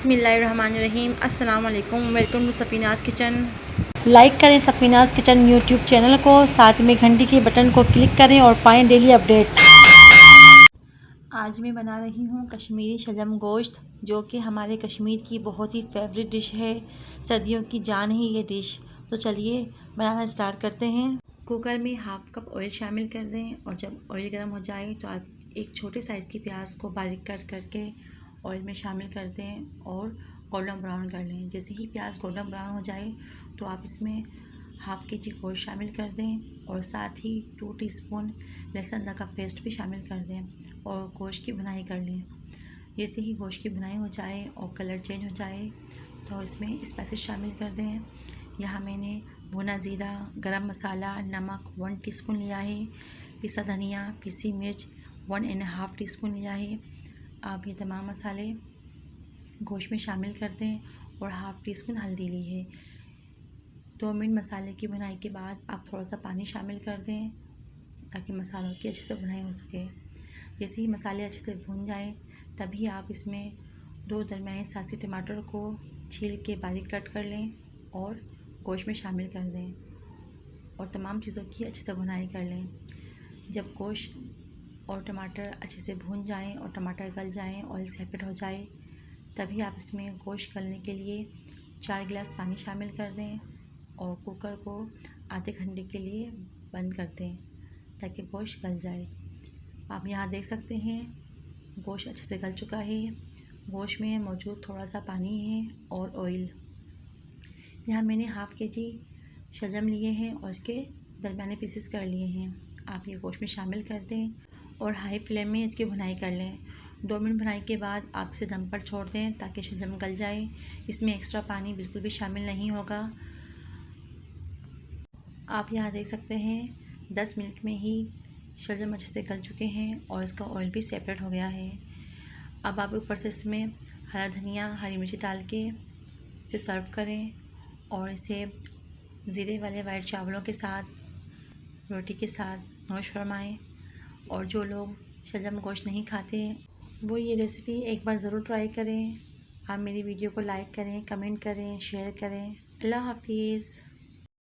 बिस्मिल्लाहिर्रहमानिर्रहीम। अस्सलाम वालेकुम। Welcome to Safinaz kitchen. Like करें सफ़ीनाज़ किचन यूट्यूब चैनल को, साथ में घंटी के बटन को क्लिक करें और पाएँ डेली अपडेट्स। आज मैं बना रही हूँ कश्मीरी शलजम गोश्त, जो कि हमारे कश्मीर की बहुत ही फेवरेट डिश है। सर्दियों की जान है ये डिश। तो चलिए बनाना स्टार्ट करते हैं। कुकर में हाफ़ कप ऑयल शामिल कर दें और जब ऑयल गर्म हो जाए तो आप एक छोटे साइज़ की प्याज को बारीक कट करके ऑयल में शामिल कर दें और गोल्डन ब्राउन कर लें। जैसे ही प्याज गोल्डन ब्राउन हो जाए तो आप इसमें हाफ़ के जी गोश्त शामिल कर दें और साथ ही 2 टीस्पून लहसुन अदरक का पेस्ट भी शामिल कर दें और गोश्त की भुनाई कर लें। जैसे ही गोश्त की भुनाई हो जाए और कलर चेंज हो जाए तो इसमें स्पाइसेस शामिल कर दें। यहाँ मैंने भुना ज़ीरा, गरम मसाला, नमक 1 टीस्पून लिया है, पिसा धनिया, पिसी मिर्च 1½ टीस्पून लिया है। आप ये तमाम मसाले गोश्त में शामिल कर दें और हाफ़ टीस्पून हल्दी ली है। 2 मिनट मसाले की भुनाई के बाद आप थोड़ा सा पानी शामिल कर दें ताकि मसालों की अच्छे से भुनाई हो सके। जैसे ही मसाले अच्छे से भुन जाएं तभी आप इसमें 2 दरमियाने साइज़ के टमाटर को छील के बारीक कट कर लें और गोश्त में शामिल कर दें और तमाम चीज़ों की अच्छे से भुनाई कर लें। जब गोश्त और टमाटर अच्छे से भून जाएं और टमाटर गल जाएं, ऑयल सेपरेट हो जाए, तभी आप इसमें गोश्त गलने के लिए 4 गिलास पानी शामिल कर दें और कुकर को आधे घंटे के लिए बंद कर दें ताकि गोश्त गल जाए। आप यहाँ देख सकते हैं गोश्त अच्छे से गल चुका है। गोश्त में मौजूद थोड़ा सा पानी है और ऑयल। यहाँ मैंने हाफ़ के जी शलजम लिए हैं और इसके दरमियाने पीसेस कर लिए हैं। आप ये गोश्त में शामिल कर दें और हाई फ्लेम में इसकी भुनाई कर लें। 2 मिनट भुनाई के बाद आप इसे दम पर छोड़ दें ताकि शलजम गल जाए। इसमें एक्स्ट्रा पानी बिल्कुल भी शामिल नहीं होगा। आप यहाँ देख सकते हैं 10 मिनट में ही शलजम अच्छे से गल चुके हैं और इसका ऑयल भी सेपरेट हो गया है। अब आप ऊपर से इसमें हरा धनिया, हरी मिर्ची डाल के इसे सर्व करें और इसे ज़ीरे वाले वाइट चावलों के साथ, रोटी के साथ नोश फरमाएँ। और जो लोग शलजम गोश्त नहीं खाते वो ये रेसिपी एक बार ज़रूर ट्राई करें। आप मेरी वीडियो को लाइक करें, कमेंट करें, शेयर करें। अल्लाह हाफिज़।